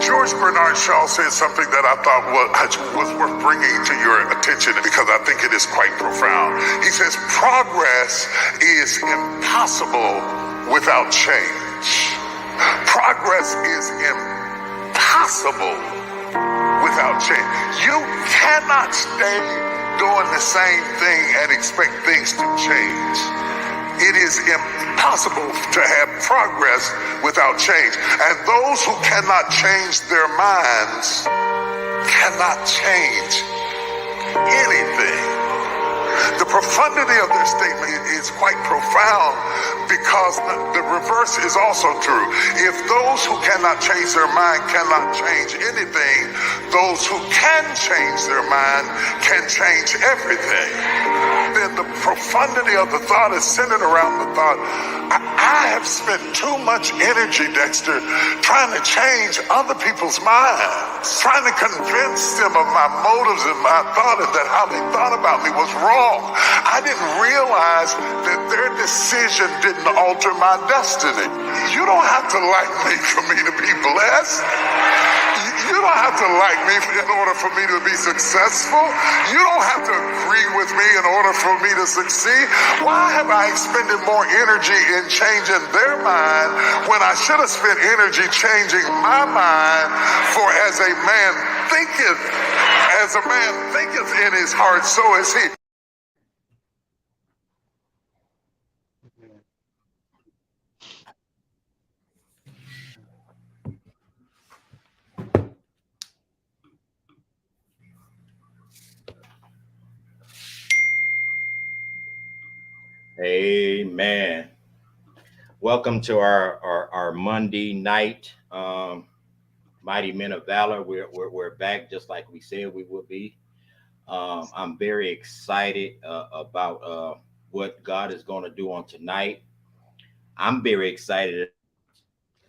George Bernard Shaw said something that I thought was worth bringing to your attention because I think it is quite profound. He says, progress is impossible without change. Progress is impossible without change. You cannot stay doing the same thing and expect things to change. It is impossible to have progress without change. And those who cannot change their minds cannot change anything. The profundity of their statement is quite profound because the reverse is also true. If those who cannot change their mind cannot change anything, those who can change their mind can change everything. Then the profundity of the thought is centered around the thought, I have spent too much energy, Dexter, trying to change other people's minds, trying to convince them of my motives and my thought and that how they thought about me was wrong. I didn't realize that their decision didn't alter my destiny. You don't have to like me for me to be blessed. You don't have to like me in order for me to be successful. You don't have to agree with me in order for me to succeed. Why have I expended more energy in changing their mind when I should have spent energy changing my mind? For as a man thinketh in his heart, so is he. Amen. Welcome to our Monday night, Mighty Men of Valor. We're back just like we said we would be. I'm very excited about what God is going to do on tonight. I'm very excited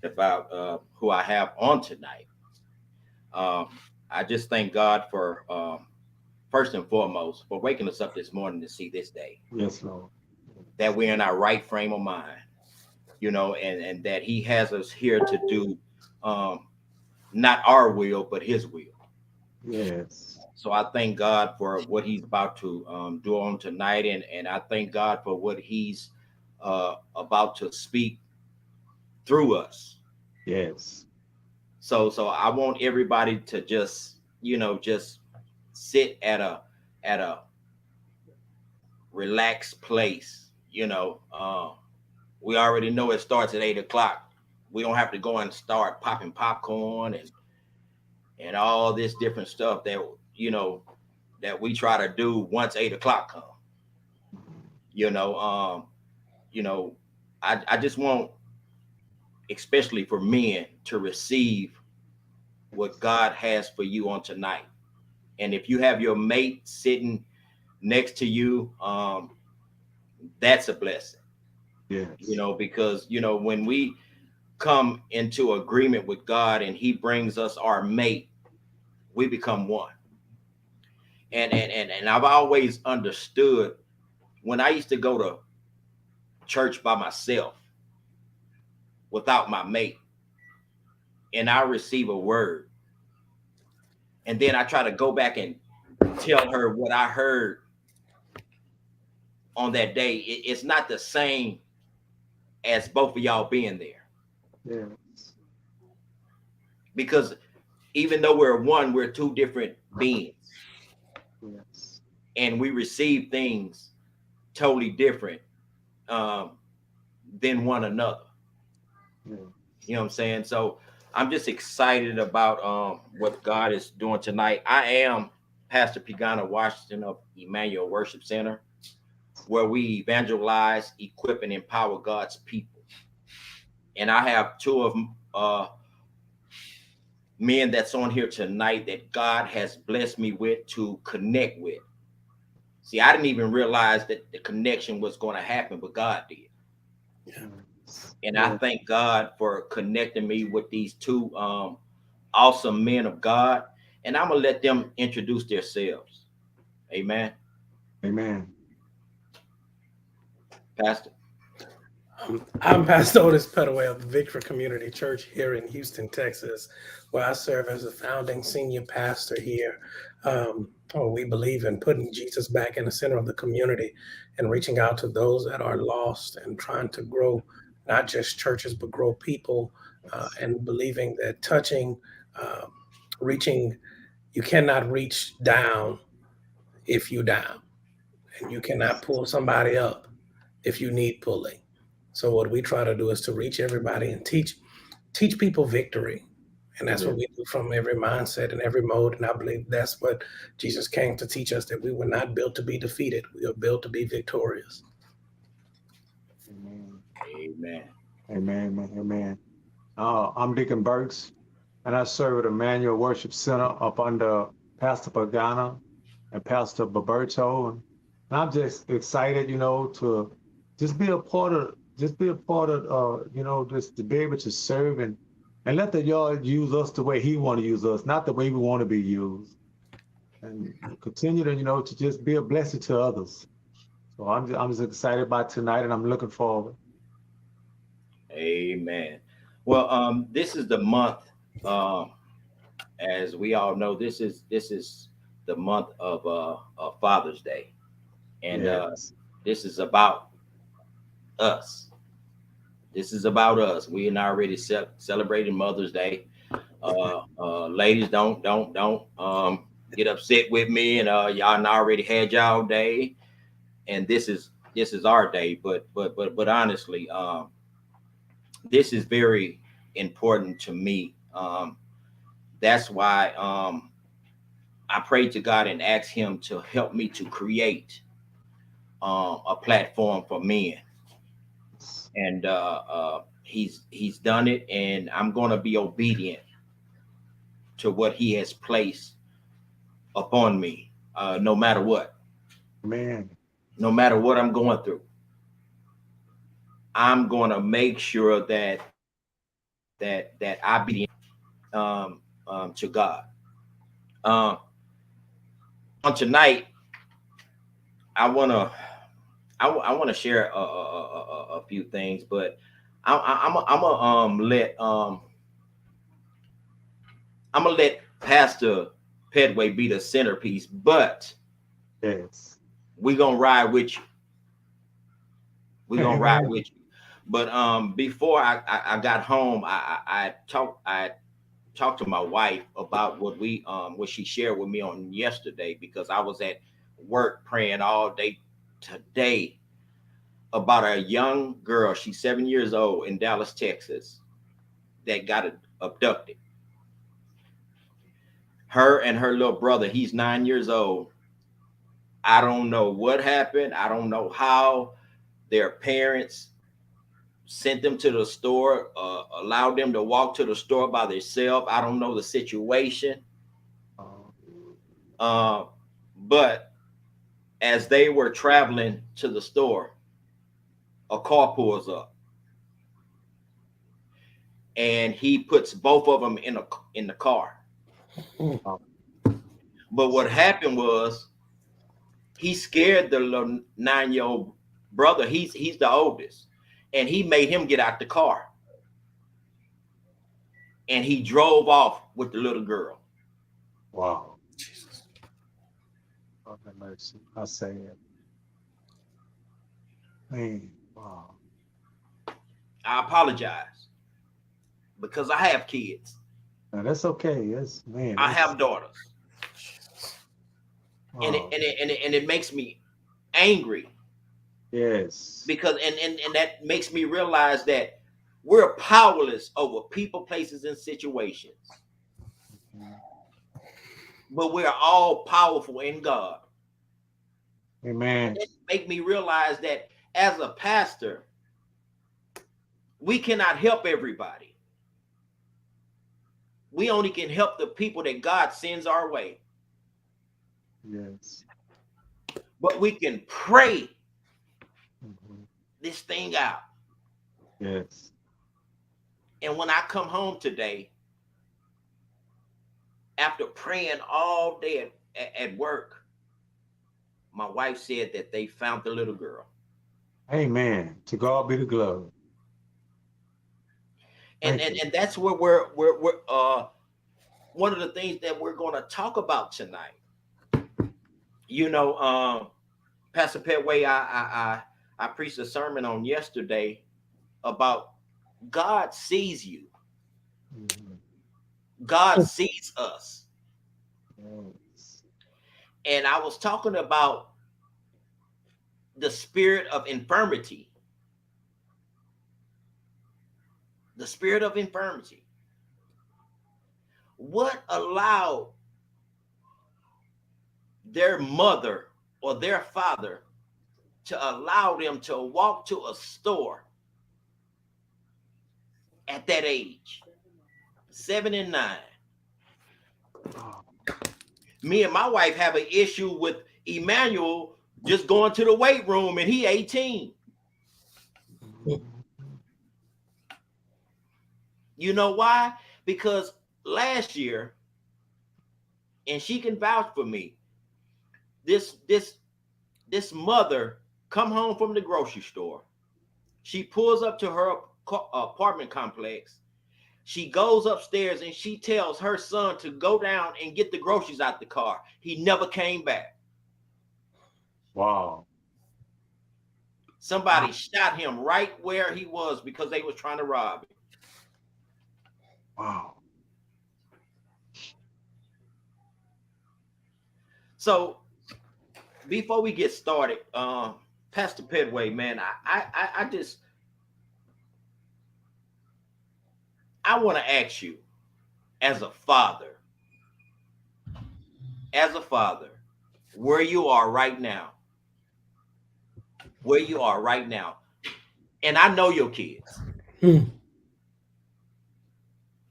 about who I have on tonight. I just thank God for first and foremost for waking us up this morning to see this day. Yes, Lord. That we're in our right frame of mind, and that He has us here to do not our will, but His will. Yes. So I thank God for what He's about to do on tonight, and I thank God for what He's about to speak through us. Yes. So I want everybody to just sit at a relaxed place. We already know it starts at 8:00. We don't have to go and start popping popcorn and all this different stuff that we try to do once 8:00 comes. I just want, especially for men, to receive what God has for you on tonight. And if you have your mate sitting next to you, that's a blessing. Yes. Because when we come into agreement with God and He brings us our mate, we become one. And I've always understood when I used to go to church by myself without my mate, and I receive a word, and then I try to go back and tell her what I heard on that day, it's not the same as both of y'all being there. Yes. Because even though we're one, we're two different beings. Yes. And we receive things totally different than one another. Yeah. You know what I'm saying? So I'm just excited about what God is doing tonight. I am Pastor Pagana Washington of Emmanuel Worship Center, where we evangelize, equip, and empower God's people. And I have two of men that's on here tonight that God has blessed me with to connect with. See, I didn't even realize that the connection was going to happen, but God did. Yeah. And I thank God for connecting me with these two awesome men of God. And I'm going to let them introduce themselves. Amen. Amen. Pastor. I'm Pastor Otis Petaway of Victory Community Church here in Houston, Texas, where I serve as the founding senior pastor here. We believe in putting Jesus back in the center of the community and reaching out to those that are lost and trying to grow not just churches, but grow people, and believing that um, reaching, you cannot reach down if you down, and you cannot pull somebody up if you need pulling. So what we try to do is to reach everybody and teach people victory. And that's Yeah. what we do from every mindset and every mode. And I believe that's what Jesus came to teach us, that we were not built to be defeated. We are built to be victorious. Amen. Amen. Amen. Amen. Amen. I'm Deacon Burks, and I serve at Emmanuel Worship Center up under Pastor Pagana and Pastor Baberto. And I'm just excited, to just be a part of, just to be able to serve and let the Lord use us the way He want to use us, not the way we want to be used, and continue to, to just be a blessing to others. So I'm just excited about tonight, and I'm looking forward. Amen. Well, this is the month. Um, as we all know, this is the month of Father's Day, and Yes. this is about us. This is about us. We are already celebrating Mother's Day. Ladies, don't get upset with me, and y'all already had y'all day, and this is our day. But honestly, this is very important to me. That's why I prayed to God and asked Him to help me to create a platform for men, and He's done it, and I'm going to be obedient to what He has placed upon me, no matter what. Man. No matter what I'm going through, I'm going to make sure that I be to God. Um, on tonight, I wanna I want to share a few things, but I'm gonna I'm gonna let Pastor Pedway be the centerpiece, but Yes. we're gonna ride with you. We're gonna ride Amen. with you. But before I got home, I talked to my wife about what she shared with me on yesterday, because I was at work praying all day today about a young girl. She's 7 years old in Dallas, Texas, that got abducted. Her and her little brother, he's 9 years old. I don't know what happened. I don't know how their parents sent them to the store, allowed them to walk to the store by themselves. I don't know the situation. Oh, Uh, but as they were traveling to the store, a car pulls up, and he puts both of them in the car. oh, But what happened was he scared the little 9-year-old brother. He's the oldest, and he made him get out the car, and he drove off with the little girl. wow. God have mercy. I say it. Man, wow. I apologize because I have kids. Now that's okay. That's man, I that's have daughters, and it wow. and it and it, and it makes me angry, Yes. because and that makes me realize that we're powerless over people, places, and situations, Mhm. but we're all powerful in God. And Amen. it make me realize that as a pastor, we cannot help everybody. We only can help the people that God sends our way. Yes. But we can pray Mhm. this thing out. Yes. And when I come home today, after praying all day at work, my wife said that they found the little girl. Amen. To God be the glory. And Thank you. and that's where we're one of the things that we're going to talk about tonight. You know, Pastor Petway, I preached a sermon on yesterday about God sees you. Mhm. God sees us. Yes. And I was talking about the spirit of infirmity. The spirit of infirmity. What allowed their mother or their father to allow them to walk to a store at that age, 7 and 9? Oh, Me and my wife have an issue with Emmanuel just going to the weight room and he 18. mhm. You know why? Because last year, and she can vouch for me, this mother come home from the grocery store. She pulls up to her apartment complex. She goes upstairs and she tells her son to go down and get the groceries out the car. He never came back. Wow. Somebody shot him right where he was because they was trying to rob him. Wow. So before we get started, Pastor Pedway, man, I want to ask you, as a father, where you are right now, and I know your kids. Hmm.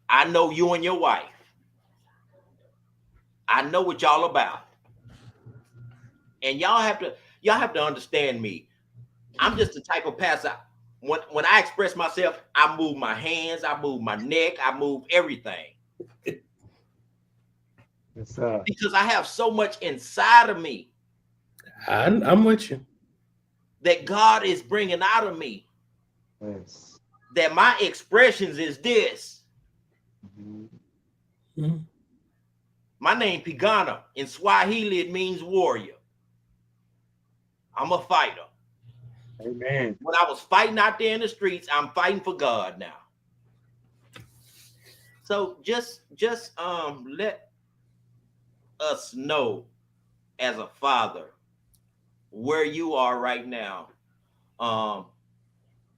I know you and your wife. I know what y'all about, and y'all have to understand me. I'm just the type of pastor. When I express myself, I move my hands, I move my neck, I move everything Yes, sir. because I have so much inside of me I'm with you. that God is bringing out of me. Yes. That my expressions is this. Mhm. Hmm. My name Pigana. In Swahili, it means warrior. I'm a fighter. Amen. When I was fighting out there in the streets, I'm fighting for God now. So just let us know as a father where you are right now, um,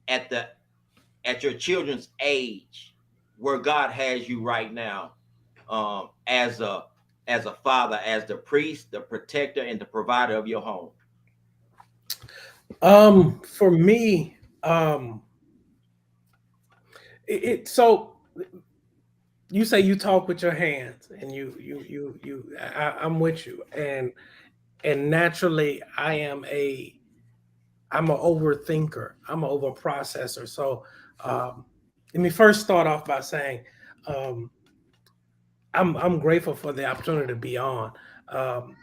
at your children's age, where God has you right now, as a father, as the priest, the protector, and the provider of your home. For me, so you say you talk with your hands, and I'm with you, and naturally, I'm an overthinker. I'm an overprocessor. So, let me first start off by saying, um, I'm grateful for the opportunity to be on. Um,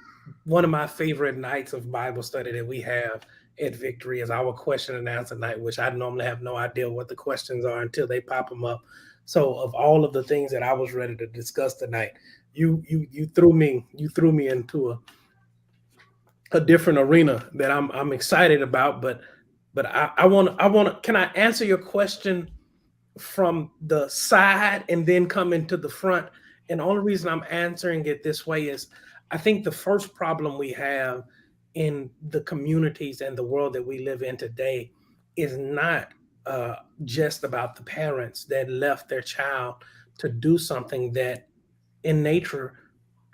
One of my favorite nights of Bible study that we have at Victory is our question and answer night, which I normally have no idea what the questions are until they pop them up. So, of all of the things that I was ready to discuss tonight, you threw me into a different arena that I'm excited about. But I want to. Can I answer your question from the side and then come into the front? And the only reason I'm answering it this way is I think the first problem we have in the communities and the world that we live in today is not just about the parents that left their child to do something that in nature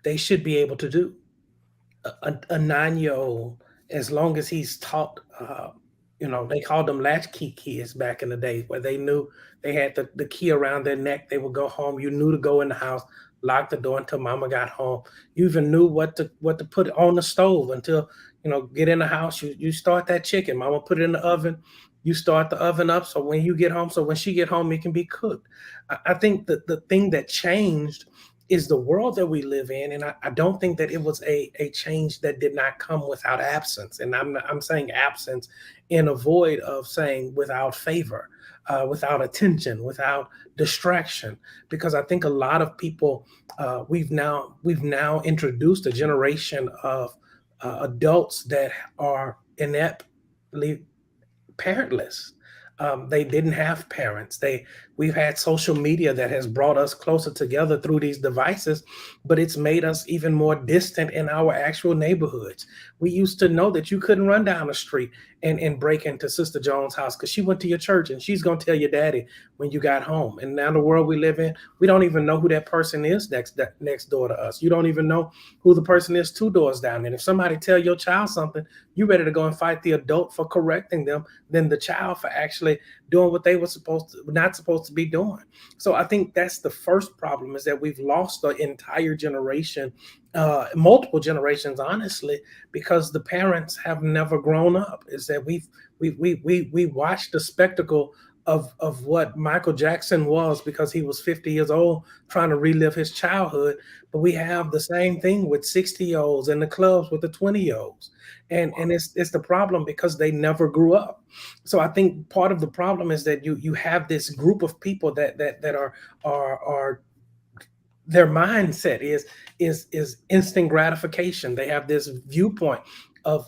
they should be able to do. A 9-year-old, as long as he's taught, they called them latchkey kids back in the day, where they knew they had the key around their neck. They would go home. You knew to go in the house, lock the door until mama got home. You even knew what to put on the stove until, get in the house. You start that chicken. Mama put it in the oven. You start the oven up. So when you get home, so when she get home, it can be cooked. I think that the thing that changed is the world that we live in, and I don't think that it was a change that did not come without absence. And I'm saying absence in a void of saying without favor, without attention, without distraction. Because I think a lot of people, we've now introduced a generation of adults that are ineptly parentless. They didn't have parents. We've had social media that has brought us closer together through these devices, but it's made us even more distant in our actual neighborhoods. We used to know that you couldn't run down the street and break into Sister Jones' house because she went to your church and she's gonna tell your daddy when you got home. And now the world we live in, we don't even know who that person is next door to us. You don't even know who the person is two doors down. And if somebody tell your child something, you ready to go and fight the adult for correcting them than the child for actually doing what they were not supposed to be doing. So I think that's the first problem, is that we've lost the entire generation, multiple generations, honestly, because the parents have never grown up. Is that we watched the spectacle of what Michael Jackson was because he was 50 years old trying to relive his childhood. But we have the same thing with 60-year-olds in the clubs with the 20-year-olds. And it's the problem because they never grew up. So I think part of the problem is that you have this group of people that are their mindset is instant gratification. They have this viewpoint of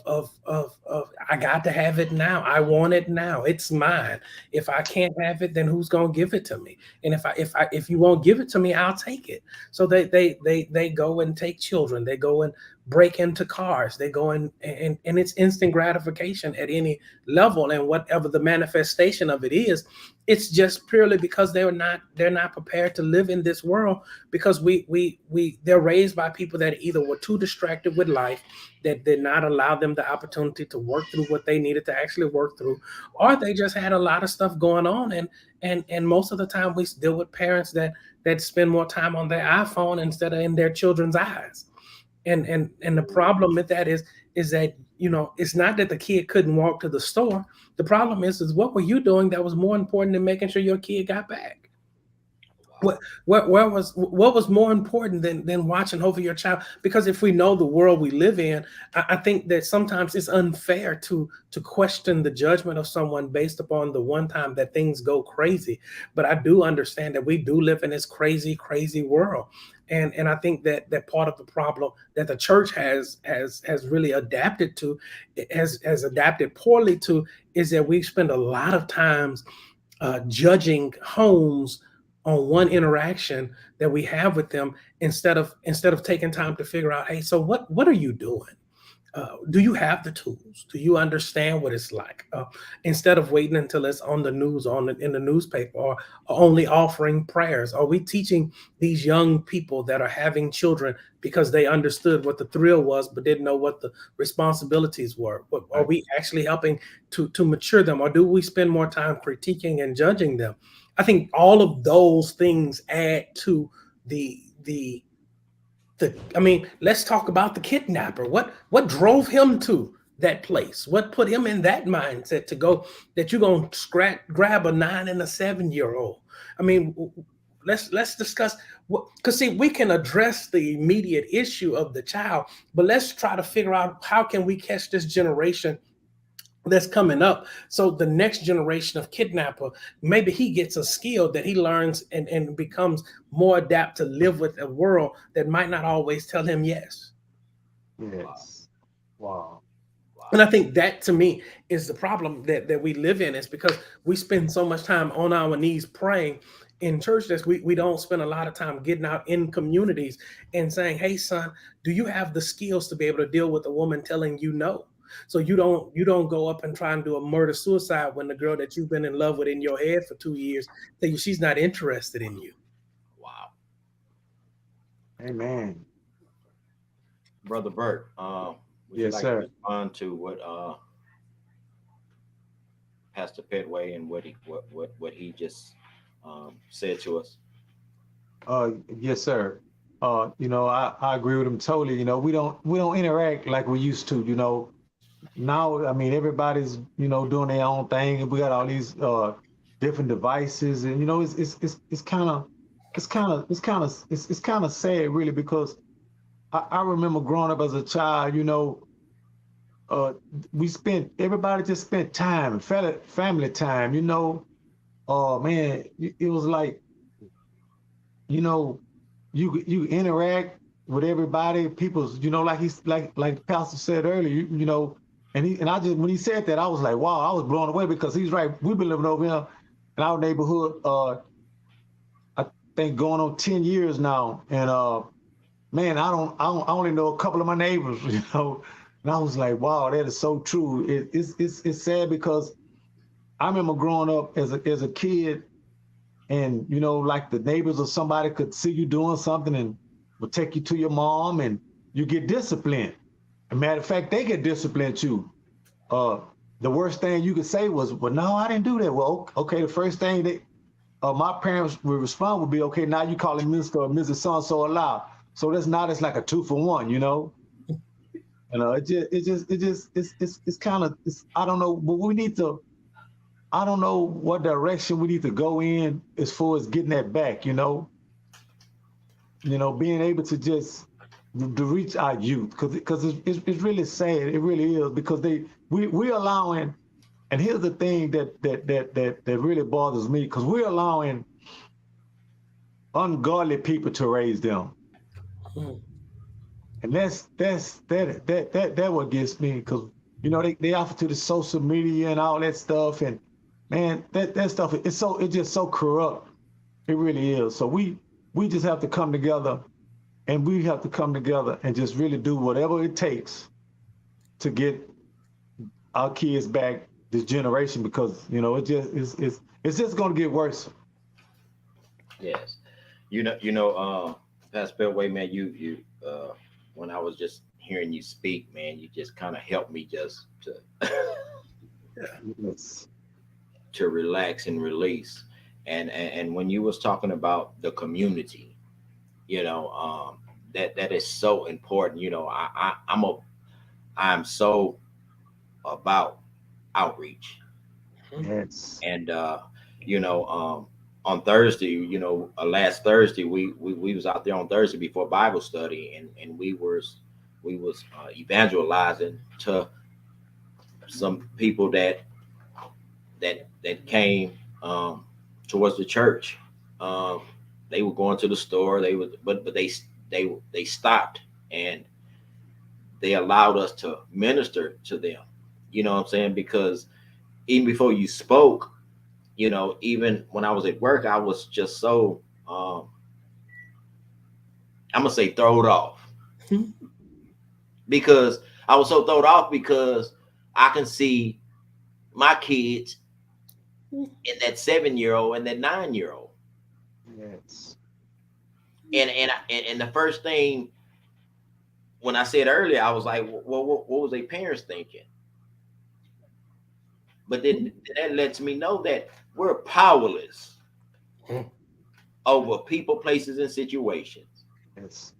I got to have it now. I want it now. It's mine. If I can't have it, then who's gonna give it to me? And if you won't give it to me, I'll take it. So they go and take children. They go and break into cars. They go and it's instant gratification at any level. And whatever the manifestation of it is, it's just purely because they're not prepared to live in this world, because they're raised by people that either were too distracted with life, that did not allow them the opportunity to work through what they needed to actually work through, or they just had a lot of stuff going on. And most of the time we deal with parents that spend more time on their iPhone instead of in their children's eyes. And the problem with that is that, it's not that the kid couldn't walk to the store. The problem is what were you doing that was more important than making sure your kid got back? What was more important than watching over your child? Because if we know the world we live in, I think that sometimes it's unfair to question the judgment of someone based upon the one time that things go crazy. But I do understand that we do live in this crazy, crazy world. And I think that part of the problem that the church has really adapted to, has adapted poorly to, is that we spend a lot of times judging homes on one interaction that we have with them, instead of taking time to figure out, hey, so what are you doing? Do you have the tools? Do you understand what it's like? Instead of waiting until it's on the news, in the newspaper, or only offering prayers, are we teaching these young people that are having children because they understood what the thrill was but didn't know what the responsibilities were? Are we actually helping to mature them, or do we spend more time critiquing and judging them? I think all of those things add to I mean, let's talk about the kidnapper. What drove him to that place? What put him in that mindset to go that you're gonna grab a 9 and a 7-year-old? I mean, let's discuss because see, we can address the immediate issue of the child, but let's try to figure out how can we catch this generation that's coming up, so the next generation of kidnapper, maybe he gets a skill that he learns and becomes more adept to live with a world that might not always tell him yes. Yes. Wow. And I think that, to me, is the problem that we live in, is because we spend so much time on our knees praying in church that we don't spend a lot of time getting out in communities and saying, hey son, do you have the skills to be able to deal with a woman telling you no? So you don't go up and try and do a murder suicide when the girl that you've been in love with in your head for 2 years tell you she's not interested in you. Wow. Amen. Brother Bert, would you Yes, like sir. to respond to what Pastor Petway and what he just said to us? Yes, sir. I agree with him totally. We don't interact like we used to. Now, I mean, everybody's doing their own thing, and we got all these different devices, and it's kind of sad, really, because I remember growing up as a child. uh, everybody just spent time, family time, you know. Man, it was like, you know, you interact with everybody, people's, you know, like like the pastor said earlier, you know, and I just when he said that, I was like, wow, I was blown away because he's right. We've been living over here in our neighborhood, I think going on 10 years now, and man, I only know a couple of my neighbors, you know, and I was like, wow, that is so true. It's sad because I remember growing up as a kid, and you know, like the neighbors or somebody could see you doing something and would take you to your mom, and you get disciplined. As a matter of fact, they get disciplined too. Uh, the worst thing you could say was, "Well, no, I didn't do that." Well, okay, the first thing my parents would respond would be, "Okay, now you calling Mr. or Mrs. So and so aloud." So that's not it's like a 2-for-1, you know. You know, it's kind of I don't know, but we need to. I don't know what direction we need to go in as far as getting that back. Being able to just to reach our youth because it's really sad. It really is because we're allowing. And here's the thing that really bothers me because we're allowing ungodly people to raise them. Mm. And that what gets me because they offer to the social media and all that stuff, and man, that stuff it's just so corrupt. It really is. So we just have to come together, and we have to come together and just really do whatever it takes to get our kids back this generation because it's just going to get worse. Yes. Pastor Way, man, when I was just hearing you speak, man, you just kind of helped me just Yes. to relax and release. And when you was talking about the community, that is so important. I'm so about outreach. Yes. And on Thursday, last Thursday, we was out there on Thursday before Bible study, and we was evangelizing to some people that came towards the church. Um, they were going to the store. They would, but they stopped and they allowed us to minister to them. You know what I'm saying? Because even before you spoke, even when I was at work, I was just so I'm gonna say throwed off because I was so throwed off because I can see my kids in that 7-year old and that 9-year old, Yes. and the first thing when I said earlier, I was like, well, what was their parents thinking? But then that lets me know that we're powerless Mm. over people, places, and situations. Yes.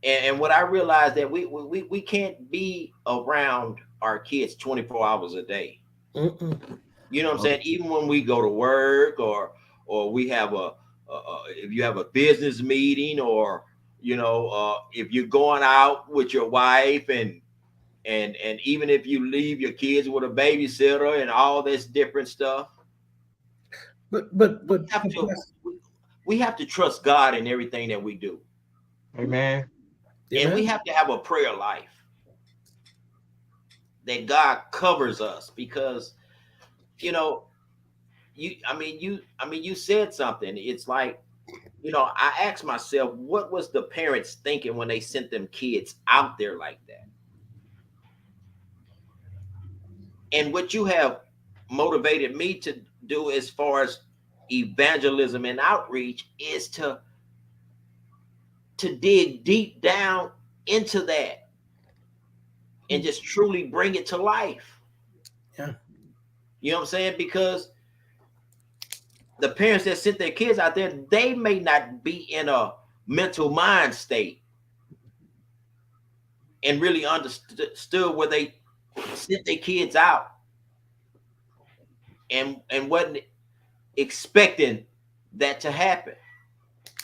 And what I realized that we can't be around our kids 24 hours a day. Mm-mm. You know what I'm No. saying? Even when we go to work or we have if you have a business meeting or if you're going out with your wife and even if you leave your kids with a babysitter and all this different stuff, But but we but, have but to yes. we have to trust God in everything that we do. Amen. And we Amen. have to have a prayer life that God covers us because you know you said something. It's like, I asked myself, what was the parents thinking when they sent them kids out there like that? And what you have motivated me to do as far as evangelism and outreach is to dig deep down into that and just truly bring it to life. Yeah. You know what I'm saying? Because the parents that sent their kids out there, they may not be in a mental mind state and really understood where they sent their kids out and wasn't expecting that to happen.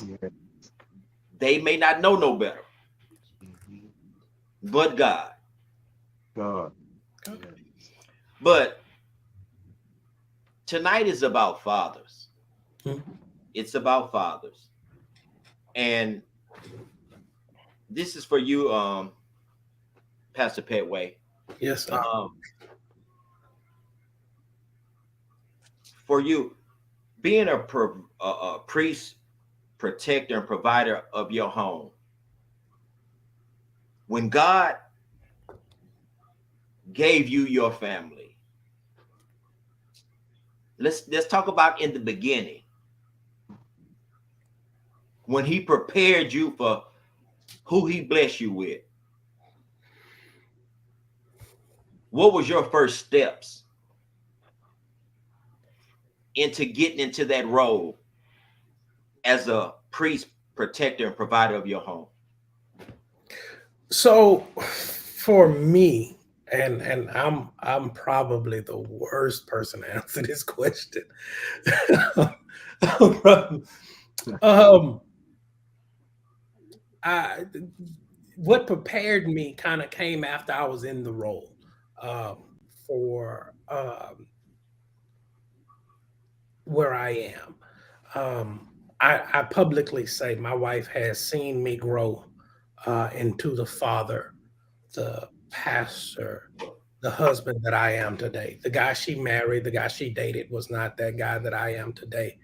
Yeah. They may not know no better, Mhm. but God. God. Okay. Yeah. But tonight is about fathers. Mhm. It's about fathers. And this is for you, Pastor Petway. Yes, sir. Um, for you, being a priest, protector, and provider of your home, when God gave you your family, let's talk about in the beginning, when He prepared you for who He blessed you with. What was your first steps into getting into that role as a priest, protector, and provider of your home? So for me, and I'm probably the worst person to answer this question. um, I what prepared me kind of came after I was in the role for where I am. I publicly say my wife has seen me grow into the father, the pastor, the husband that I am today. The guy she married, the guy she dated was not that guy that I am today.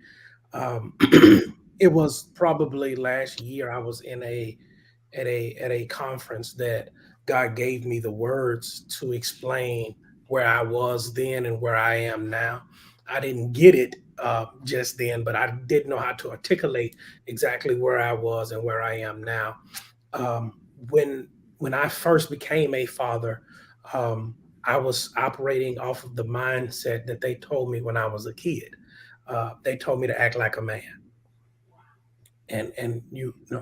It was probably last year I was in a conference that God gave me the words to explain where I was then and where I am now. I didn't get it just then, but I did know how to articulate exactly where I was and where I am now. Um, when I first became a father, um, I was operating off of the mindset that they told me when I was a kid. They told me to act like a man, and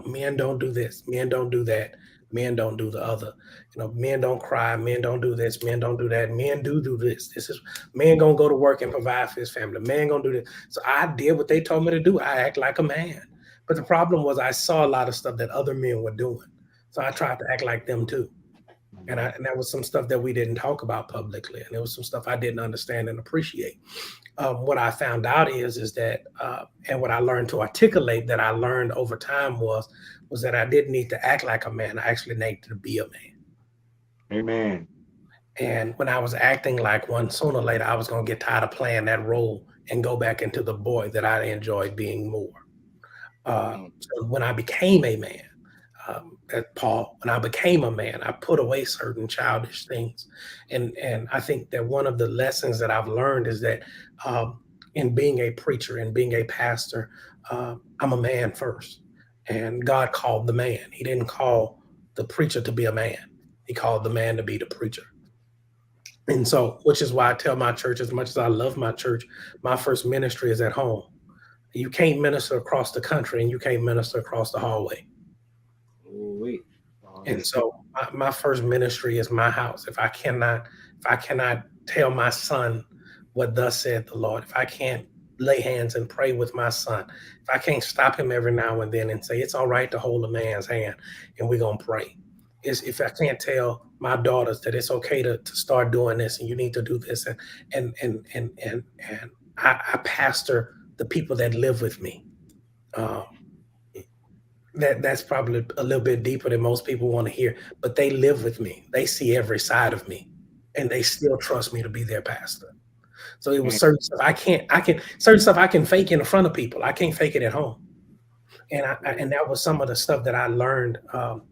men don't do this, men don't do that, men don't do the other. Men don't cry, men don't do this, men don't do that, men do this. This is man gonna go to work and provide for his family. Man gonna do this. So I did what they told me to do. I act like a man. But the problem was I saw a lot of stuff that other men were doing. So I tried to act like them too. And that was some stuff that we didn't talk about publicly. And there was some stuff I didn't understand and appreciate. What I found out is that, and what I learned to articulate that I learned over time was that I didn't need to act like a man. I actually needed to be a man. Amen. And when I was acting like one, sooner or later I was going to get tired of playing that role and go back into the boy that I enjoyed being more. Mm. So when I became a man, when I became a man, I put away certain childish things, and I think that one of the lessons that I've learned is that in being a preacher and being a pastor, I'm a man first, and God called the man. He didn't call the preacher to be a man. He called the man to be the preacher. And so, which is why I tell my church, as much as I love my church, my first ministry is at home. You can't minister across the country and you can't minister across the hallway. Ooh-wee. And so my first ministry is my house. If I cannot tell my son what thus said the Lord, if I can't lay hands and pray with my son, if I can't stop him every now and then and say it's all right to hold a man's hand and we're gonna pray. Is if I can't tell my daughters that it's okay to start doing this and you need to do this and I pastor the people that live with me. Um, that's probably a little bit deeper than most people want to hear, but they live with me. They see every side of me, and they still trust me to be their pastor. So it was Amen. certain stuff I can certain stuff I can fake in front of people. I can't fake it at home. And that was some of the stuff that I learned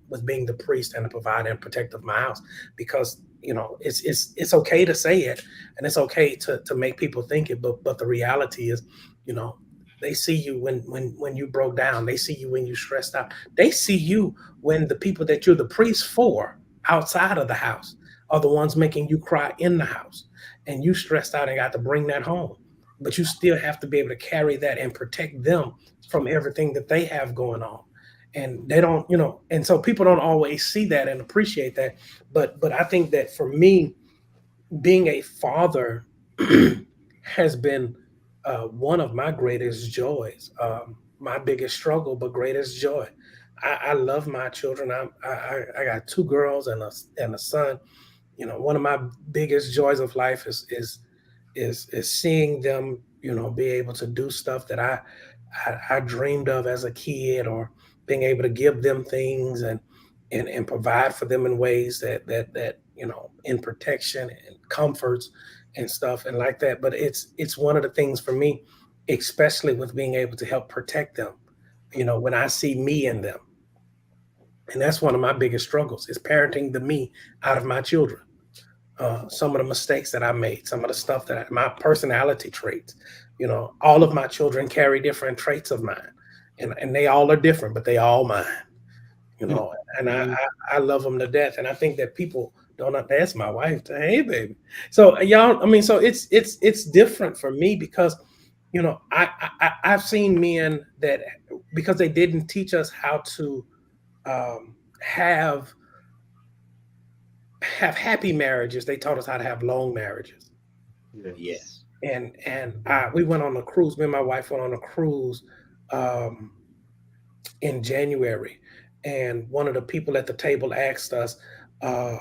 with being the priest and the provider and protector of my house, because it's okay to say it and it's okay to make people think it, but the reality is, you know, they see you when you broke down, they see you when you stressed out, they see you when the people that you're the priest for outside of the house are the ones making you cry in the house, and you stressed out and got to bring that home, but you still have to be able to carry that and protect them from everything that they have going on. And they don't, and so people don't always see that and appreciate that. But I think that for me, being a father has been one of my greatest joys, my biggest struggle, but greatest joy. I love my children. I got two girls and a son, you know, one of my biggest joys of life is seeing them, you know, be able to do stuff that I dreamed of as a kid, or being able to give them things and provide for them in ways that you know, in protection and comforts and stuff and like that. But it's one of the things for me, especially with being able to help protect them, you know, when I see me in them. And that's one of my biggest struggles, is parenting the me out of my children. Some of the mistakes that I made, some of the stuff my personality traits, you know, all of my children carry different traits of mine, and they all are different, but they all mine, you know, and I love them to death. And I think that people don't, that's my wife, hey baby. So y'all, I mean, so it's different for me because, you know, I've seen men that, because they didn't teach us how to um, have happy marriages, they taught us how to have long marriages. Yes. And we went on a cruise. Me and my wife went on a cruise um, in January, and one of the people at the table asked us, uh,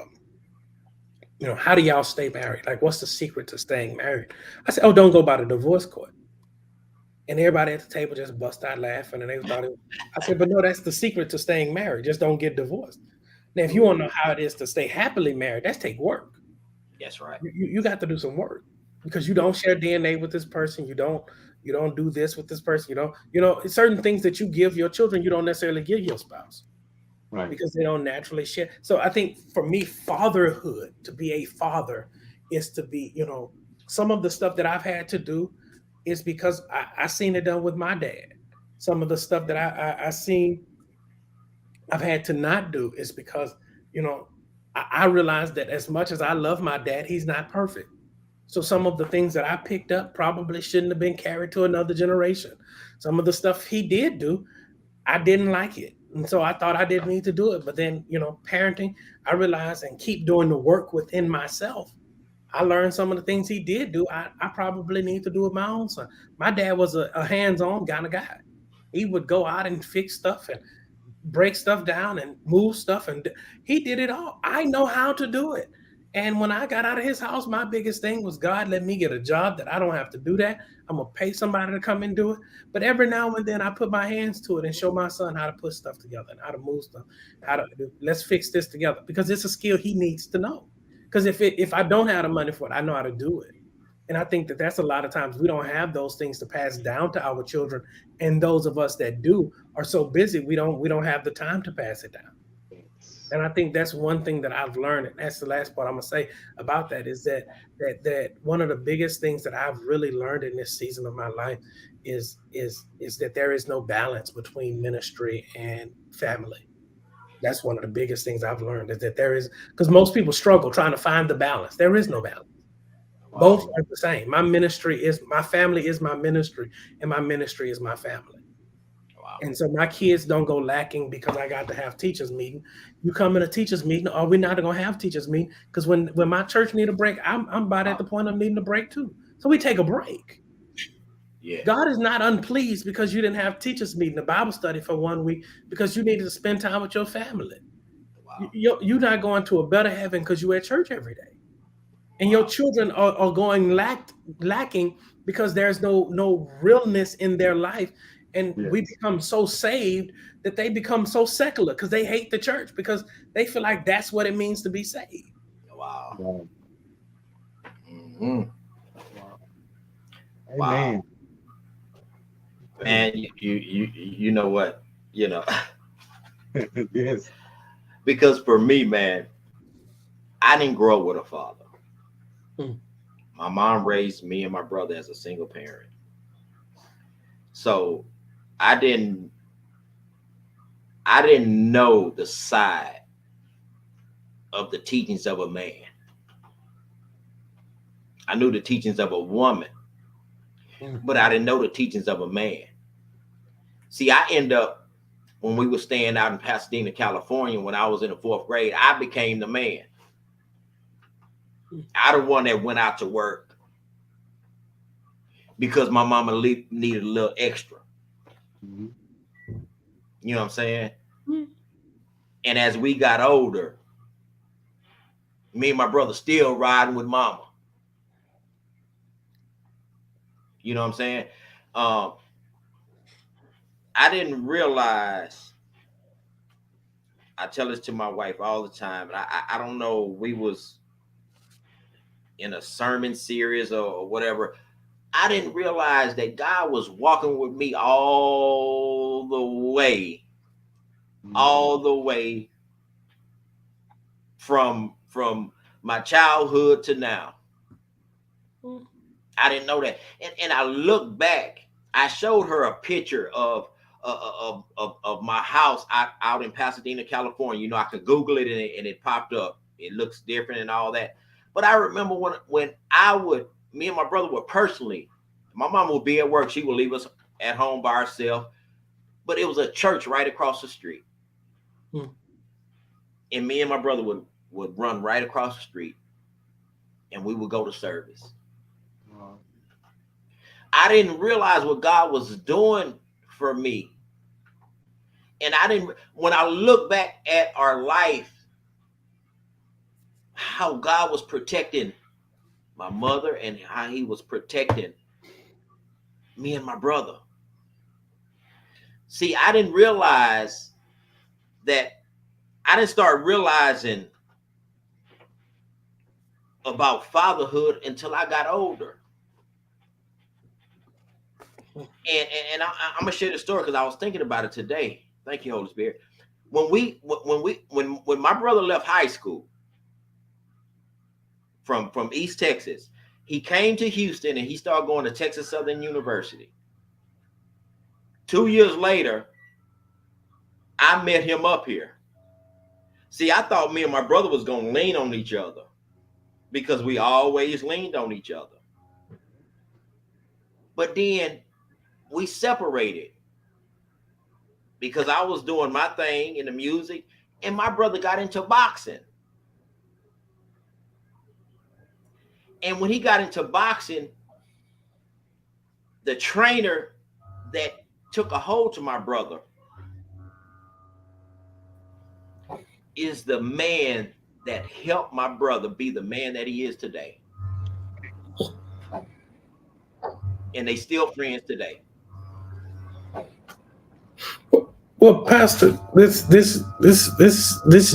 you know, how do y'all stay married? Like, what's the secret to staying married? I said, oh, don't go by the divorce court. And everybody at the table just bust out laughing, and they thought it. I said, but no, that's the secret to staying married. Just don't get divorced. Now, if you want to know how it is to stay happily married, that's take work. That's right. You got to do some work, because you don't share DNA with this person. You don't do this with this person. You know, certain things that you give your children, you don't necessarily give your spouse, Right. because they don't naturally share. So I think for me, fatherhood, to be a father, is to be, you know, some of the stuff that I've had to do is because I seen it done with my dad. Some of the stuff that I seen I've had to not do is because, you know, I realized that as much as I love my dad, he's not perfect. So some of the things that I picked up probably shouldn't have been carried to another generation. Some of the stuff he did do, I didn't like it. And so I thought I didn't need to do it. But then, you know, parenting, I realized, and keep doing the work within myself. I learned some of the things he did do. I probably need to do with my own son. My dad was a hands-on kind of guy. He would go out and fix stuff and break stuff down and move stuff, and he did it all. I know how to do it. And when I got out of his house, my biggest thing was, God, let me get a job that I don't have to do that. I'm gonna pay somebody to come and do it. But every now and then I put my hands to it and show my son how to put stuff together and how to move stuff, how to do, let's fix this together, because it's a skill he needs to know. Because if I don't have the money for it, I know how to do it. And I think that that's a lot of times we don't have those things to pass down to our children, and those of us that do are so busy we don't have the time to pass it down. And I think that's one thing that I've learned, and that's the last part I'm gonna say about that, is that one of the biggest things that I've really learned in this season of my life is that there is no balance between ministry and family. That's one of the biggest things I've learned, is that there is, because most people struggle trying to find the balance. There is no balance. Both Wow. are the same. My ministry is my family is my ministry, and my ministry is my family. Wow. And so my kids don't go lacking because I got to have teachers meeting. You come in a teachers meeting, or we're not going to have teachers meeting, because when my church need a break, I'm about at the point of needing a break too. So we take a break. Yeah. God is not unpleased because you didn't have teachers meeting, a Bible study for 1 week, because you needed to spend time with your family. Wow. You're not going to a better heaven because you're at church every day. And your Wow. children are going lacking because there's no realness in their life. And we Yes. become so saved that they become so secular because they hate the church, because they feel like that's what it means to be saved. Wow. Wow. Mhm. Wow. Wow. Amen. Man, you know what? You know, Yes. because for me, man, I didn't grow up with a father. Hmm. My mom raised me and my brother as a single parent. So I didn't I didn't know the side of the teachings of a man. I knew the teachings of a woman, but I didn't know the teachings of a man. See, I end up, when we were staying out in Pasadena, California, when I was in the 4th grade, I became the man. I the one that went out to work because my mama needed a little extra. Mhm. You know what I'm saying? Hmm. And as we got older, Me and my brother still riding with mama. You know what I'm saying? Um, I didn't realize. I tell this to my wife all the time, and I don't know. We was in a sermon series or whatever. I didn't realize that God was walking with me all the way from my childhood to now. I didn't know that. And I look back, I showed her a picture of my house out in Pasadena, California. You know, I could Google it and it popped up. It looks different and all that. But I remember when me and my brother would personally, my mom would be at work. She would leave us at home by herself. But it was a church right across the street. And me and my brother would run right across the street. And we would go to service. I didn't realize what God was doing for me. And when I look back at our life, how God was protecting my mother and how he was protecting me and my brother. See, I didn't start realizing about fatherhood until I got older. And I'm gonna share the story because I was thinking about it today. Thank you, Holy Spirit. When my brother left high school from East Texas, he came to Houston and he started going to Texas Southern University. 2 years later, I met him up here. See, I thought me and my brother was gonna lean on each other because we always leaned on each other. But then we separated because I was doing my thing in the music and my brother got into boxing. And when he got into boxing, the trainer that took a hold to my brother is the man that helped my brother be the man that he is today. And they still friends today. Well, Pastor, this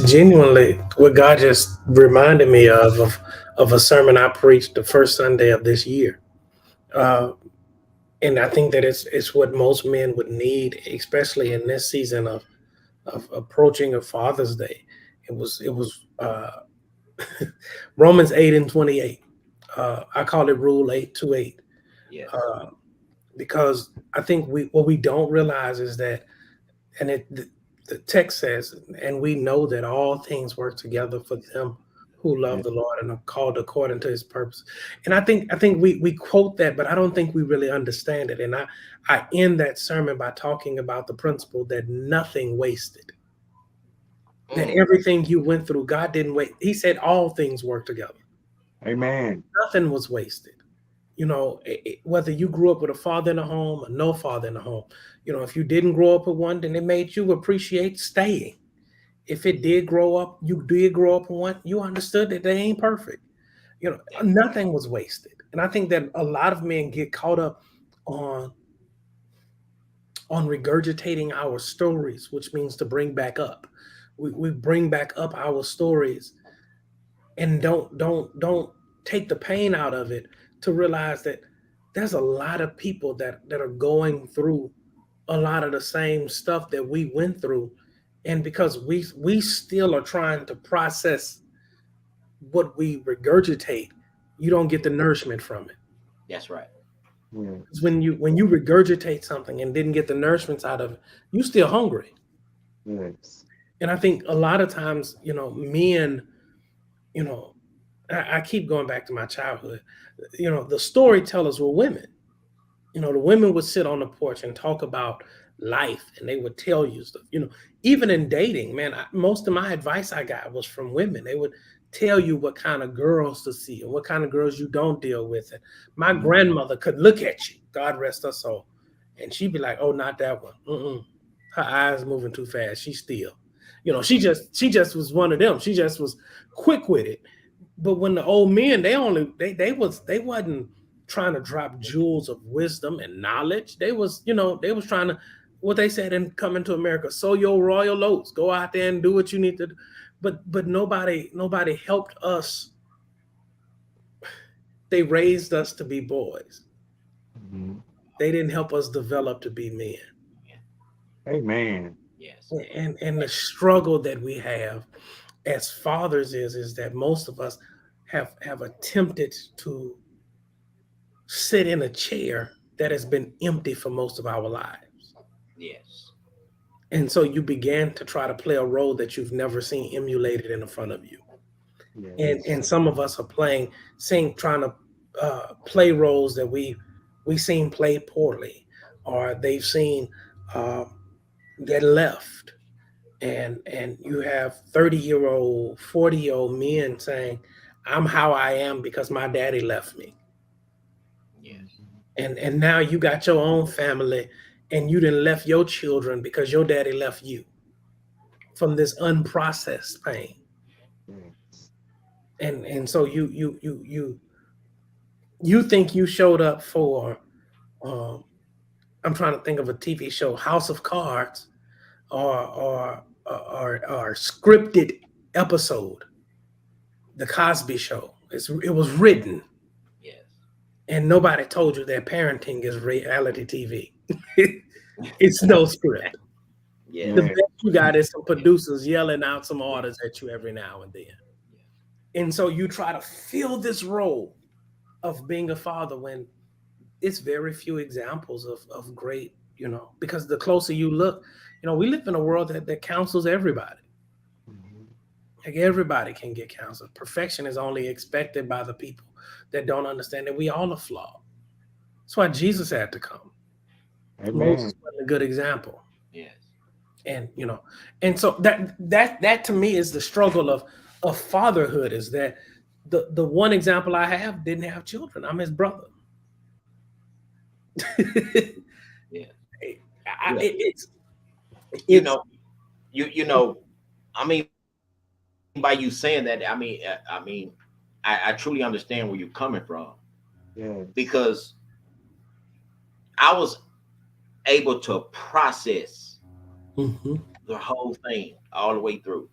genuinely what God just reminded me of a sermon I preached the first Sunday of this year, and I think that it's what most men would need, especially in this season of approaching a Father's Day. It was Romans 8:28. I call it Rule 8:28. Yes. Because I think what we don't realize is that, and the text says, and we know that all things work together for them who love the Lord and are called according to his purpose. And I think we quote that, but I don't think we really understand it. And I end that sermon by talking about the principle that nothing wasted. That everything you went through, God didn't wait. He said all things work together. Amen. Nothing was wasted. You know, whether you grew up with a father in the home or no father in the home, you know, if you didn't grow up with one, then it made you appreciate staying. If it did grow up, you did grow up with one, you understood that they ain't perfect. You know, nothing was wasted. And I think that a lot of men get caught up on regurgitating our stories, which means to bring back up. We bring back up our stories and don't take the pain out of it to realize that there's a lot of people that are going through a lot of the same stuff that we went through, and because we still are trying to process what we regurgitate, you don't get the nourishment from it. That's right. Yes. When you regurgitate something and didn't get the nourishments out of it, you still hungry. Yes. And I think a lot of times, you know, men, you know, I keep going back to my childhood. You know, the storytellers were women. You know, the women would sit on the porch and talk about life, and they would tell you stuff. You know, even in dating, man, most of my advice I got was from women. They would tell you what kind of girls to see and what kind of girls you don't deal with. And my grandmother could look at you, God rest her soul, and she'd be like, "Oh, not that one. Her eyes moving too fast. She's still." You know, she just was one of them. She just was quick with it. But when the old men, they wasn't trying to drop jewels of wisdom and knowledge. They was, they was trying to, what they said in Coming to America, sow your royal oats, go out there and do what you need to do. But nobody helped us. They raised us to be boys. Mhm. They didn't help us develop to be men. Amen. Yes. And the struggle that we have as fathers is that most of us have attempted to sit in a chair that has been empty for most of our lives. Yes. And so you began to try to play a role that you've never seen emulated in front of you. And Yes. and some of us are trying to play roles that we seen played poorly, or they've seen uh, get left. And you have 30-year-old, 40-year-old men saying, I'm how I am because my daddy left me. Yes. And now you got your own family and you didn't left your children because your daddy left you from this unprocessed pain. Yes. And so you think you showed up for um, I'm trying to think of a TV show, House of Cards, or scripted episode, The Cosby Show. It was written, Yes. and nobody told you that parenting is reality TV. It's no script. Yes. The Yeah. best you got is some producers yelling out some orders at you every now and then. And so you try to fill this role of being a father when it's very few examples of great, because the closer you look, we live in a world that counsels everybody. Mhm. Like everybody can get counseled. Perfection is only expected by the people that don't understand that we all are flawed. That's why Jesus had to come. Amen. Moses wasn't a good example. Yes. And and so that to me is the struggle of fatherhood, is that the one example I have didn't have children. I'm his brother. Yeah. I, Yeah. it, it's You it's know, I mean, by you saying that, I truly understand where you're coming from, Yes. because I was able to process Mhm. the whole thing all the way through.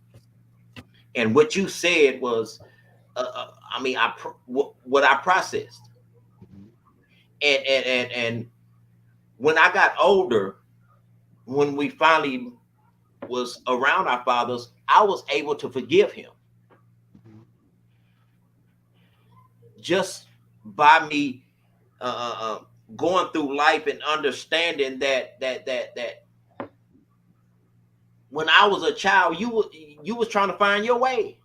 And what you said was, what I processed, Mhm. and when I got older, when we finally was around our fathers, I was able to forgive him Mhm. just by me uh, uh, going through life and understanding that when I was a child, you was trying to find your way.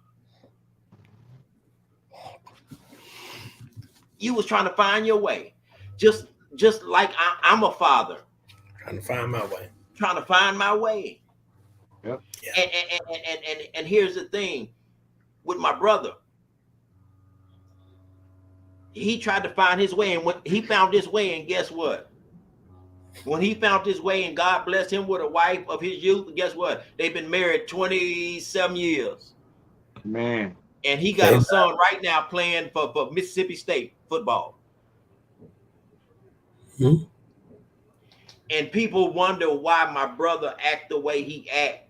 You was trying to find your way, just like I'm a father Trying to find my way. trying to find my way. Yep. Yeah. And here's the thing with my brother. He tried to find his way, and when he found his way, and guess what? When he found his way and God blessed him with a wife of his youth, guess what? They've been married 27 years. Man. And he got a Amen. son right now playing for Mississippi State football. Mhm. And people wonder why my brother act the way he act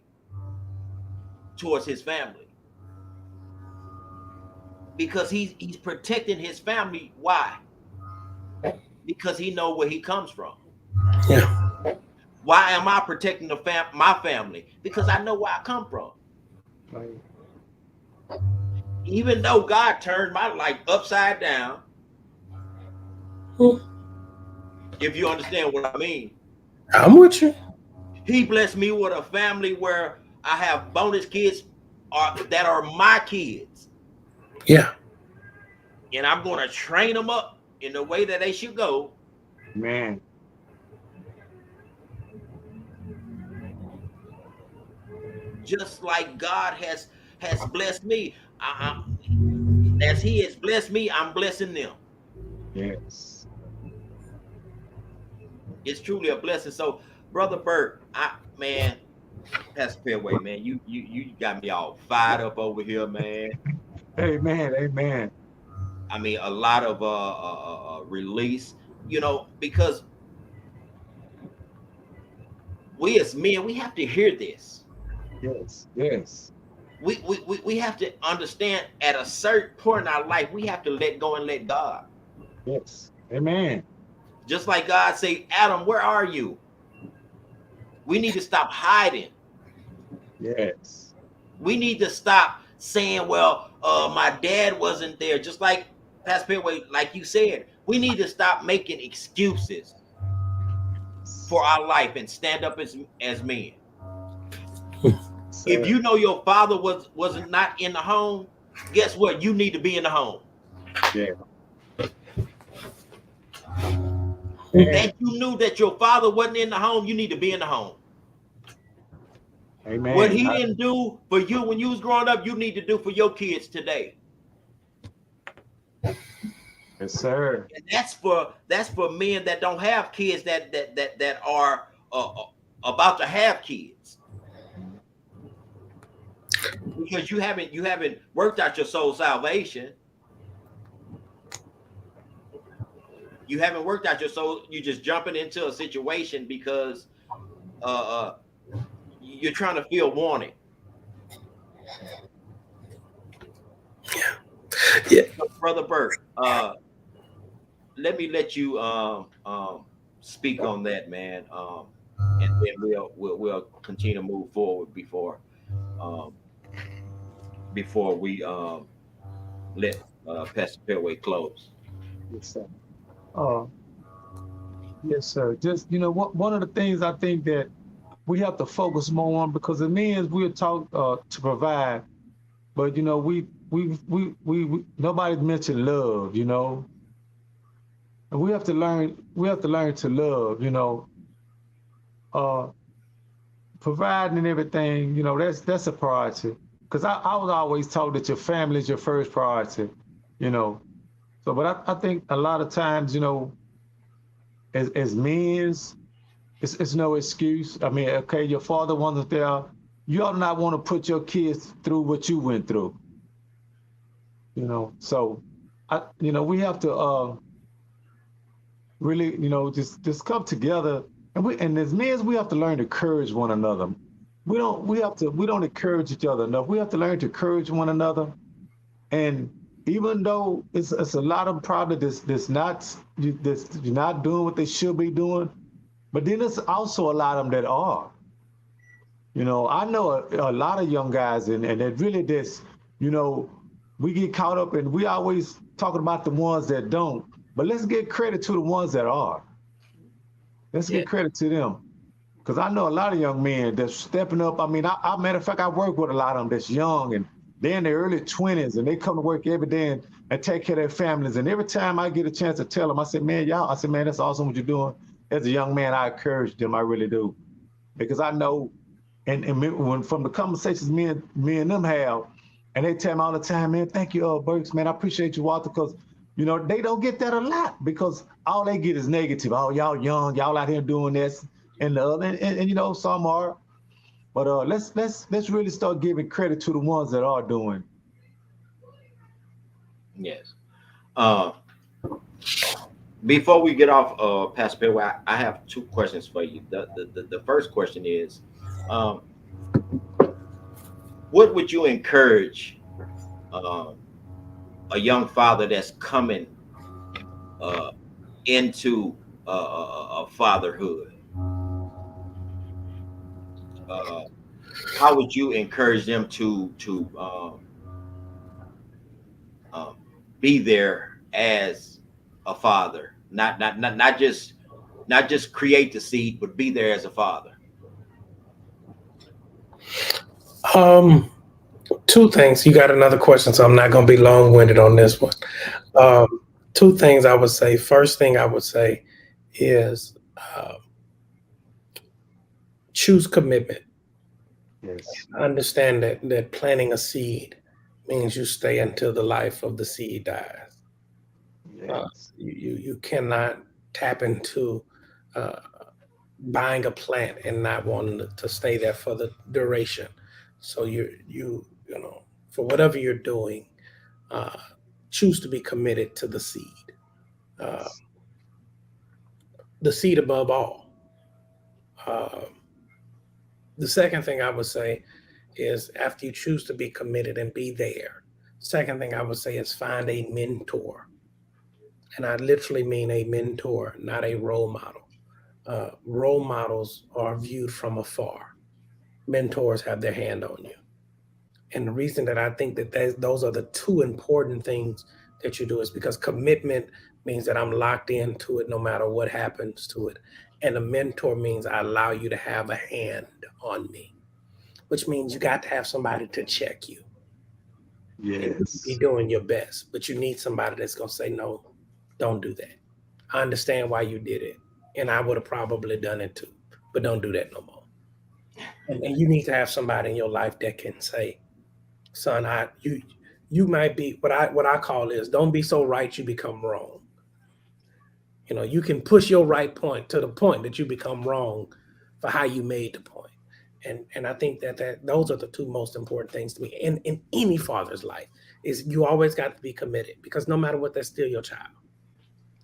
towards his family. Because he's protecting his family. Why? Because he know where he comes from. Yeah. Why am I protecting my family? Because I know where I come from. Right. Even though God turned my life upside down, Mhm. if you understand what I mean, I'm with you. he blessed me with a family where I have bonus kids that are my kids. Yeah. And I'm going to train them up in the way that they should go. Man. Just like God has blessed me. As he has blessed me, I'm blessing them. Yes. It's truly a blessing. So, Brother Bert, Pastor Fairway, man, you got me all fired up over here, man. Amen. Amen. I mean, a lot of release, because we as men, we have to hear this. Yes. Yes. We have to understand at a certain point in our life, we have to let go and let God. Yes. Amen. Just like God say, Adam, where are you? We need to stop hiding. Yes. We need to stop saying, well, my dad wasn't there. Just like Pastor Perway, like you said, we need to stop making excuses for our life and stand up as men. If Sir. you know your father wasn't not in the home, guess what? You need to be in the home. Yeah. Man. That you knew that your father wasn't in the home, you need to be in the home. What Amen. he didn't do for you when you was growing up, you need to do for your kids today. Yes, sir. And that's for men that don't have kids that are about to have kids, because you haven't worked out your soul salvation. You haven't worked out your soul. You're just jumping into a situation because uh, you're trying to feel wanted. Yeah. So, Brother Bert, let me let you speak on that, man, and then we'll continue to move forward um, before we let Pastor Fairway close. Yes, sir. Uh, yes, sir. Just one of the things I think that we have to focus more on, because the men we're taught to provide, but we nobody's mentioned love, and we have to learn to love, uh, providing and everything, that's a priority. Because I was always told that your family is your first priority, you know. So, but I think a lot of times, as men's, it's no excuse. I mean, okay, your father wasn't there. You ought not want to put your kids through what you went through, So, we have to really, just come together, and as men, we have to learn to encourage one another. We don't encourage each other enough. We have to learn to encourage one another. And even though it's a lot of them probably that's not doing what they should be doing, but then there's also a lot of them that are. I know a lot of young guys, and that really this, you know, we get caught up and we always talking about the ones that don't. But let's get credit to the ones that are. Let's Yeah, get credit to them. Because I know a lot of young men that's stepping up. I mean, matter of fact, I work with a lot of them that's young and they're in their early 20s and they come to work every day and take care of their families. And every time I get a chance to tell them, I said, man, that's awesome what you're doing. As a young man, I encourage them. I really do. Because I know, and when from the conversations me and them have, and they tell me all the time, man, thank you, Burks, man, I appreciate you, Walter, because they don't get that a lot, because all they get is negative. Oh, y'all young, y'all out here doing this and the other, and some are, but let's really start giving credit to the ones that are doing. yes. Uh, Before we get off, Pastor Fairway, I have two questions for you. The first question is, um, what would you encourage um, a young father that's coming uh, into fatherhood? Uh, how would you encourage them to um, be there as a father, not just create the seed, but be there as a father? Um, Two things. You got another question, so I'm not going to be long-winded on this one. Um, Two things I would say. First thing I would say is choose commitment. Yes. Understand that planting a seed means you stay until the life of the seed dies. Yes. You cannot tap into uh, buying a plant and not wanting to stay there for the duration. So you know, for whatever you're doing, choose to be committed to uh, the seed above all. Uh, the second thing I would say is after you choose to be committed and be there, second thing I would say is find a mentor. And I literally mean a mentor, not a role model. Role models are viewed from afar. Mentors have their hand on you. And the reason that I think that those are the two important things that you do is because commitment means that I'm locked into it no matter what happens to it. And a mentor means I allow you to have a hand on me, which means you got to have somebody to check you. And you be Yes. doing your best, but you need somebody that's going to say, no, don't do that. I understand why you did it. And I would have probably done it too, but don't do that no more. And you need to have somebody in your life that can say, son, you might be what I call is don't be so right you become wrong. You know, you can push your right point to the point that you become wrong for how you made the point. And I think that those are the two most important things to me in any father's life is you always got to be committed because no matter what, that's still your child.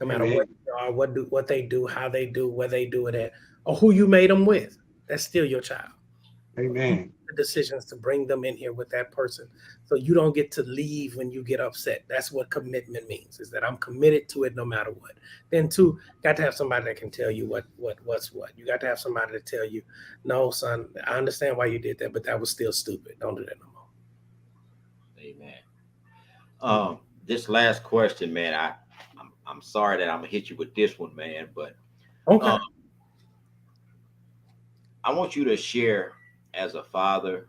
No matter what Amen. they are, what they do, how they do, where they do it at, or who you made them with, that's still your child. You Amen. make the decisions to bring them in here with that person, so you don't get to leave when you get upset. That's what commitment means: is that I'm committed to it no matter what. Then two, got to have somebody that can tell you what's what. You got to have somebody to tell you, no, son, I understand why you did that, but that was still stupid. Don't do that no more. Amen. This last question, man, I'm sorry that I'm gonna hit you with this one, man, but Okay. um, I want you to share as a father,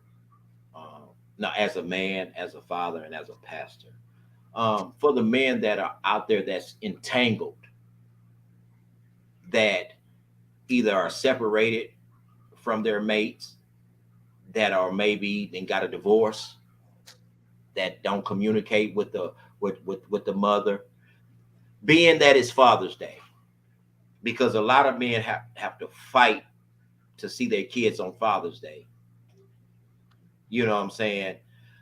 now as a man, as a father, and as a pastor, for the men that are out there that's entangled, that either are separated from their mates, that are maybe then got a divorce, that don't communicate with the mother, being that it's Father's Day, because a lot of men have to fight to see their kids on Father's Day. You know what I'm saying?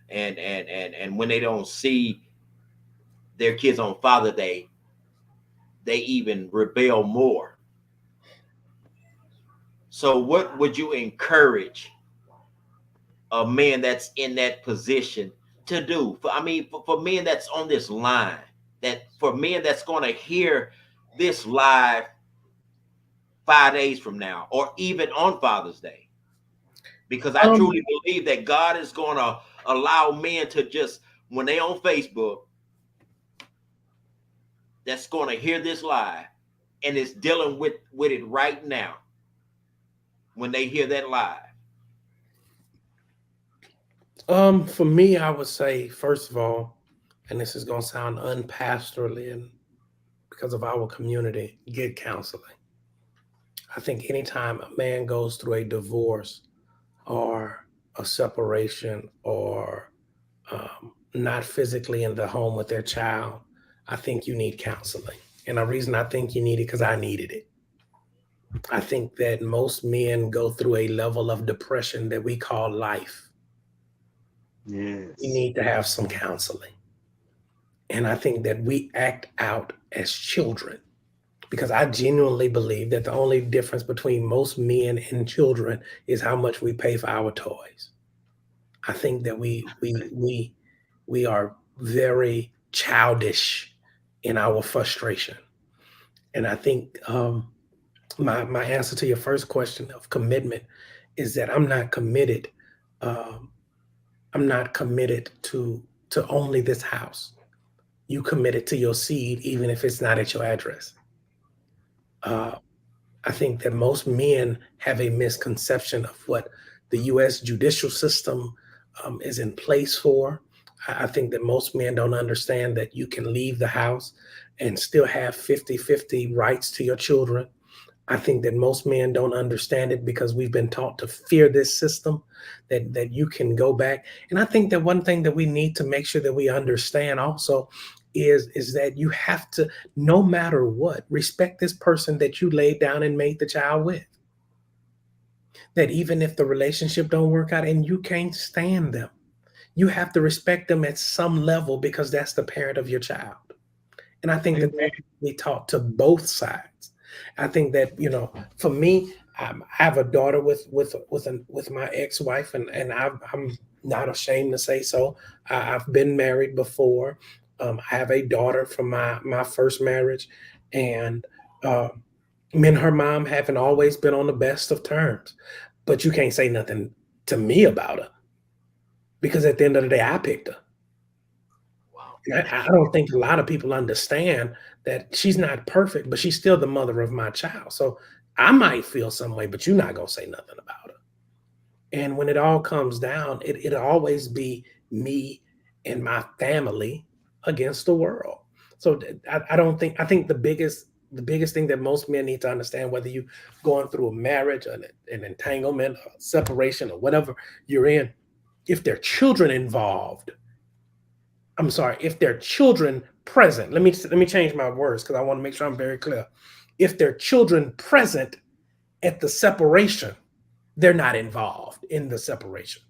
And when they don't see their kids on Father's Day, they even rebel more. So what would you encourage a man that's in that position to do? For men that's on this line, that for men that's going to hear this live 5 days from now, or even on Father's Day, because I Um. truly believe that God is going to allow men to just, when they on Facebook, that's going to hear this live and is dealing with it right now when they hear that live. For me, I would say first of all, and this is going to sound unpastorally, and because of our community, get counseling. I think anytime a man goes through a divorce or a separation or not physically in the home with their child, I think you need counseling. And the reason I think you need it because I needed it. I think that most men go through a level of depression that we call life. We Yes. need to have some counseling. And I think that we act out as children because I genuinely believe that the only difference between most men and children is how much we pay for our toys. I think that we are very childish in our frustration, and I think my answer to your first question of commitment is that I'm not committed. Um, I'm not committed to only this house. You committed to your seed, even if it's not at your address. Uh, I think that most men have a misconception of what the U.S. judicial system is in place for. I think that most men don't understand that you can leave the house and still have 50-50 rights to your children. I think that most men don't understand it because we've been taught to fear this system, that you can go back. And I think that one thing that we need to make sure that we understand also is that you have to, no matter what, respect this person that you laid down and made the child with. That even if the relationship don't work out and you can't stand them, you have to respect them at some level because that's the parent of your child. And I think that Amen. we taught to both sides. I think that, you know, for me, I have a daughter with my ex-wife, and I'm not ashamed to say so. I've been married before. I have a daughter from my first marriage, and uh, me and her mom haven't always been on the best of terms. But you can't say nothing to me about her because at the end of the day, I picked her. Wow. I don't think a lot of people understand that she's not perfect, but she's still the mother of my child. So I might feel some way, but you're not gonna say nothing about her. And when it all comes down, it'll always be me and my family against the world. So I don't think I think the biggest thing that most men need to understand, whether you going through a marriage, an entanglement, a separation, or whatever you're in, if there are children involved, I'm sorry, if there are children present, let me change my words because I want to make sure I'm very clear. If there are children present at the separation, they're not involved in the separation.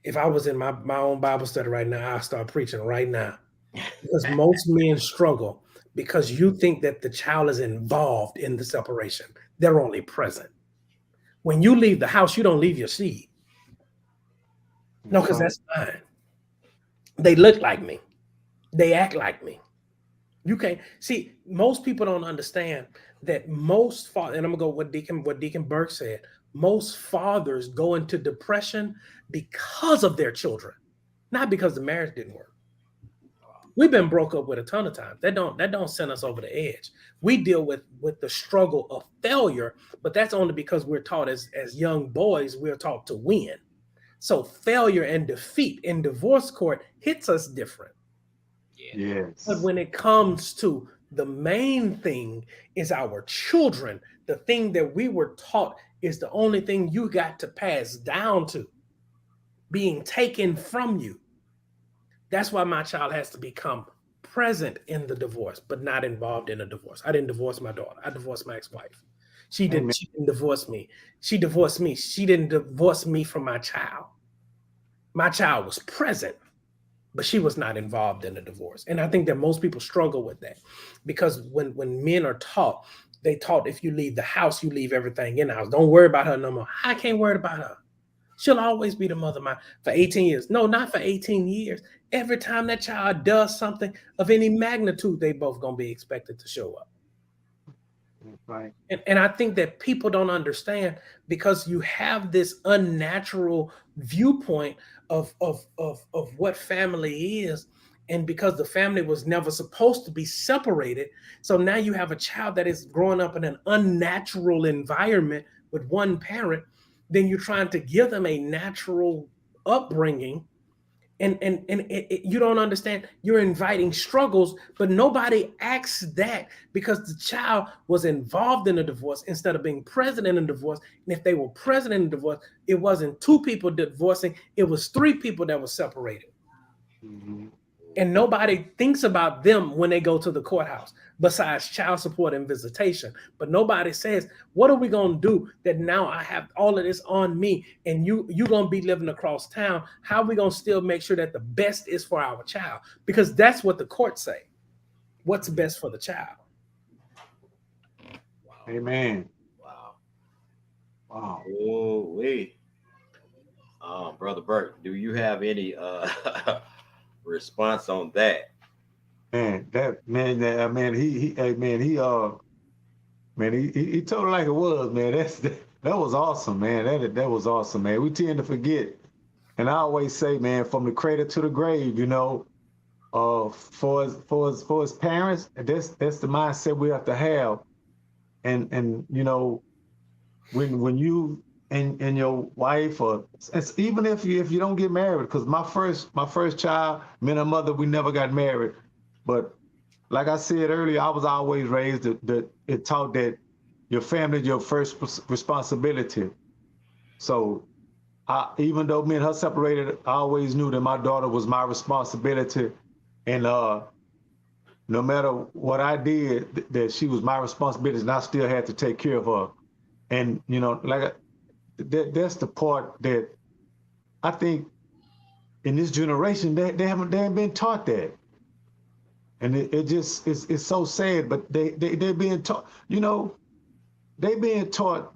If I was in my own Bible study right now, I'll start preaching right now. Because most men struggle because you think that the child is involved in the separation. They're only present. When you leave the house, you don't leave your seed. No, That's because right. that's mine. They look like me. They act like me. You can't see. Most people don't understand that most father, and I'm gonna go what Deacon Burke said. Most fathers go into depression because of their children, not because the marriage didn't work. We've been broke up with a ton of times. That don't send us over the edge. We deal with the struggle of failure, but that's only because we're taught as young boys, we're taught to win. So failure and defeat in divorce court hits us different. But Yes. when it comes to the main thing is our children, the thing that we were taught is the only thing you got to pass down to being taken from you. That's why my child has to become present in the divorce, but not involved in a divorce. I didn't divorce my daughter. I divorced my ex-wife. She didn't, Amen. she didn't divorce me. She divorced me. She didn't divorce me from my child. My child was present, but she was not involved in the divorce. And I think that most people struggle with that because when men are taught, they taught if you leave the house, you leave everything in the house. Don't worry about her no more. I can't worry about her. She'll always be the mother of my for 18 years. No, not for 18 years. Every time that child does something of any magnitude, they both gonna be expected to show up. That's right. And I think that people don't understand because you have this unnatural viewpoint of what family is. And because the family was never supposed to be separated, so now you have a child that is growing up in an unnatural environment with one parent, then you're trying to give them a natural upbringing and you don't understand you're inviting struggles, but nobody asks that because the child was involved in a divorce instead of being present in a divorce. And if they were present in a divorce, it wasn't two people divorcing, it was three people that were separated. Mhm. And nobody thinks about them when they go to the courthouse besides child support and visitation. But nobody says, what are we going to do that now I have all of this on me and you're going to be living across town? How are we going to still make sure that the best is for our child? Because that's what the courts say. What's best for the child? Wow. Amen. Wow. Wow. Oh, wait. Brother Burke, do you have any response on that? Man, hey, man, he told it like it was, man. That was awesome, man. That was awesome, man. We tend to forget, and I always say, man, from the cradle to the grave, for his parents, that's the mindset we have to have, and when you and your wife, or it's, even if you don't get married, because my first child, me and her mother, we never got married, but like I said earlier, I was always raised that it taught that your family is your first responsibility. So even though me and her separated, I always knew that my daughter was my responsibility, and no matter what I did, that she was my responsibility, and I still had to take care of her. And like that's the part that I think in this generation they haven't been taught that, and it just it's so sad. But they're being taught, you know, they being taught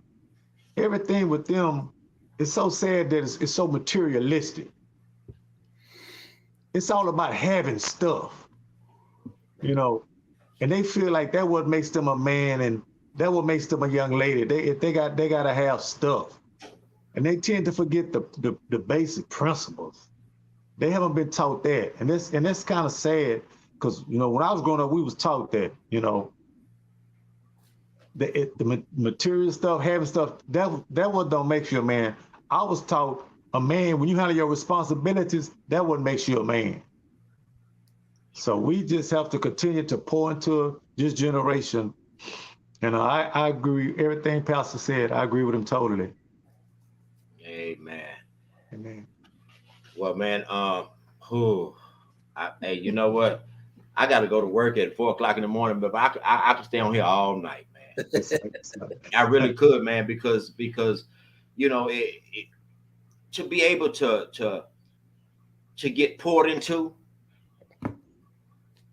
everything with them. It's so sad that it's so materialistic. It's all about having stuff, you know, and they feel like that what makes them a man, and that what makes them a young lady. If they gotta have stuff, and they tend to forget the basic principles. They haven't been taught that, and that's kind of sad, because you know when I was growing up, we was taught that, you know, the material stuff, having stuff, that what don't make you a man. I was taught a man, when you handle your responsibilities, that what makes you a man. So we just have to continue to pour into this generation. And I agree everything Pastor said. I agree with him totally. Amen. Amen. Well, man, hey, you know what? I got to go to work at 4 o'clock in the morning, but I could stay on here all night, man. I really could, man, because you know, to be able to get poured into.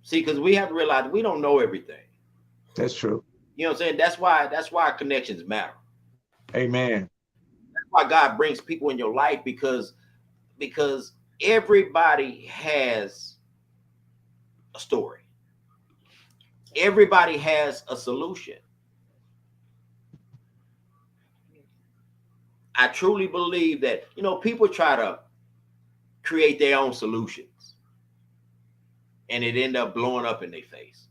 See, because we have to realize we don't know everything. That's true. You know what I'm saying? That's why connections matter. Amen. That's why God brings people in your life, because everybody has a story. Everybody has a solution. I truly believe that, you know, people try to create their own solutions, and it end up blowing up in their face.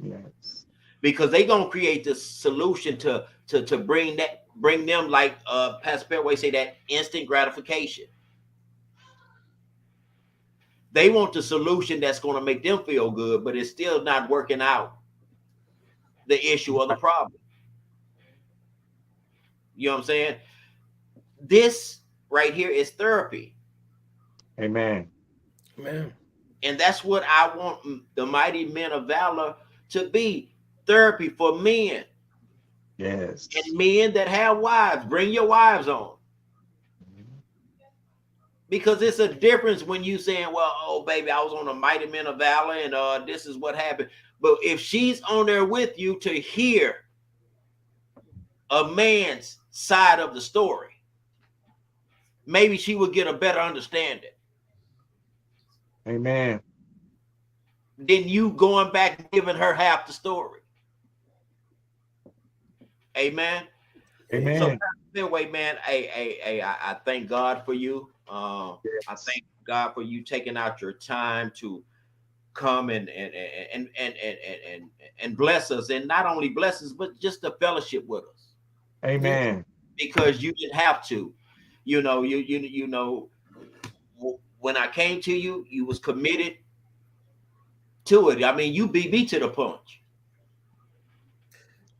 Yes. Because they gonna create this solution to bring them, like Pastor Perway say, that instant gratification. They want the solution that's gonna make them feel good, but it's still not working out the issue or the problem. You know what I'm saying? This right here is therapy. Amen. Amen. And that's what I want the mighty men of valor to be. Therapy for men. Yes. And men that have wives. Bring your wives on. Because it's a difference when you saying, well, oh, baby, I was on the mighty men of valor, and this is what happened. But if she's on there with you to hear a man's side of the story, maybe she would get a better understanding. Amen. Than you going back and giving her half the story. Amen. Amen. So anyway, man, I thank God for you. I thank God for you taking out your time to come and bless us, and not only bless us, but just to fellowship with us. Amen. Because you didn't have to. You know, you know, when I came to you, you was committed to it. I mean, you beat me to the punch.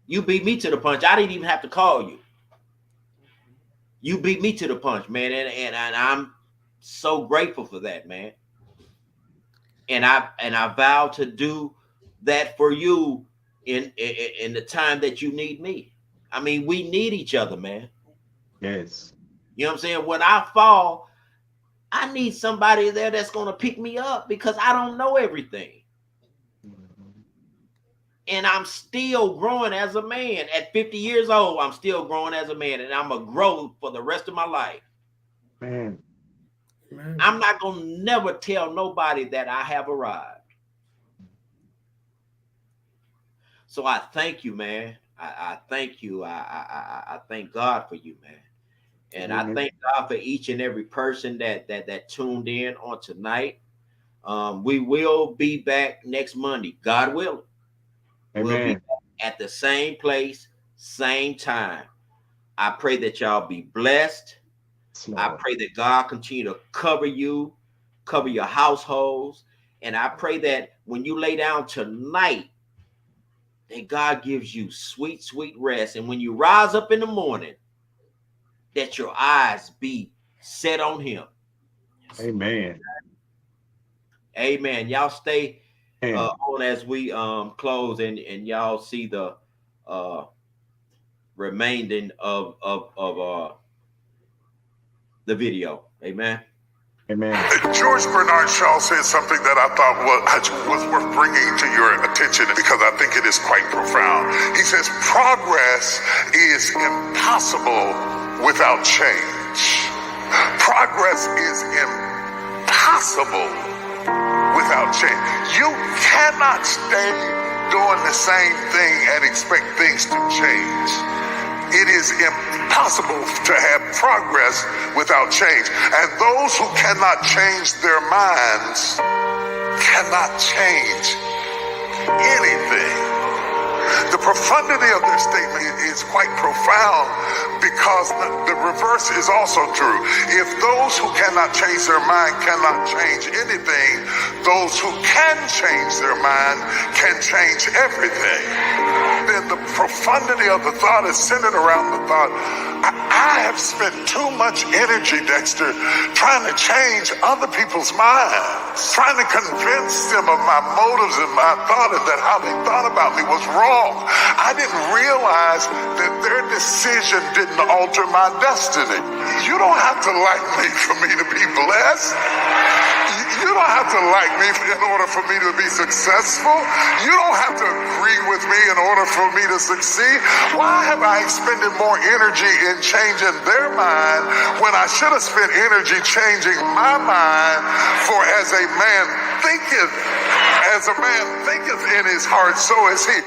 You beat me to the punch. I didn't even have to call you. You beat me to the punch, man, and I'm so grateful for that, man. And I vow to do that for you in the time that you need me. I mean, we need each other, man. Yes. You know what I'm saying? When I fall, I need somebody there that's going to pick me up, because I don't know everything. And I'm still growing as a man. At 50 years old, I'm still growing as a man, and I'm going to grow for the rest of my life. Man. I'm not going to never tell nobody that I have arrived. So I thank you, man. I thank you. I thank God for you, man. And I thank God for each and every person that tuned in on tonight. We will be back next Monday, God willing. We'll be at the same place, same time. I pray that y'all be blessed. I pray that God continue to cover you, cover your households. And I pray that when you lay down tonight, that God gives you sweet, sweet rest. And when you rise up in the morning, that your eyes be set on him. Amen. Amen. Y'all stay on as we close, and y'all see the remaining of the video. Amen. Amen. George Bernard Shaw said something that I thought was worth bringing to your attention because I think it is quite profound. He says, progress is impossible without change. Progress is impossible without change. You cannot stay doing the same thing and expect things to change. It is impossible to have progress without change. And those who cannot change their minds cannot change anything. The profundity of their statement is quite profound because the reverse is also true. If those who cannot change their mind cannot change anything, those who can change their mind can change everything. Then the profundity of the thought is centered around the thought, I have spent too much energy, Dexter, trying to change other people's minds, trying to convince them of my motives and my thought and that how they thought about me was wrong. I didn't realize that their decision didn't alter my destiny. You don't have to like me for me to be blessed. You don't have to like me in order for me to be successful. You don't have to agree with me in order for me to succeed. Why have I expended more energy in changing their mind when I should have spent energy changing my mind? For as a man thinketh in his heart, so is he.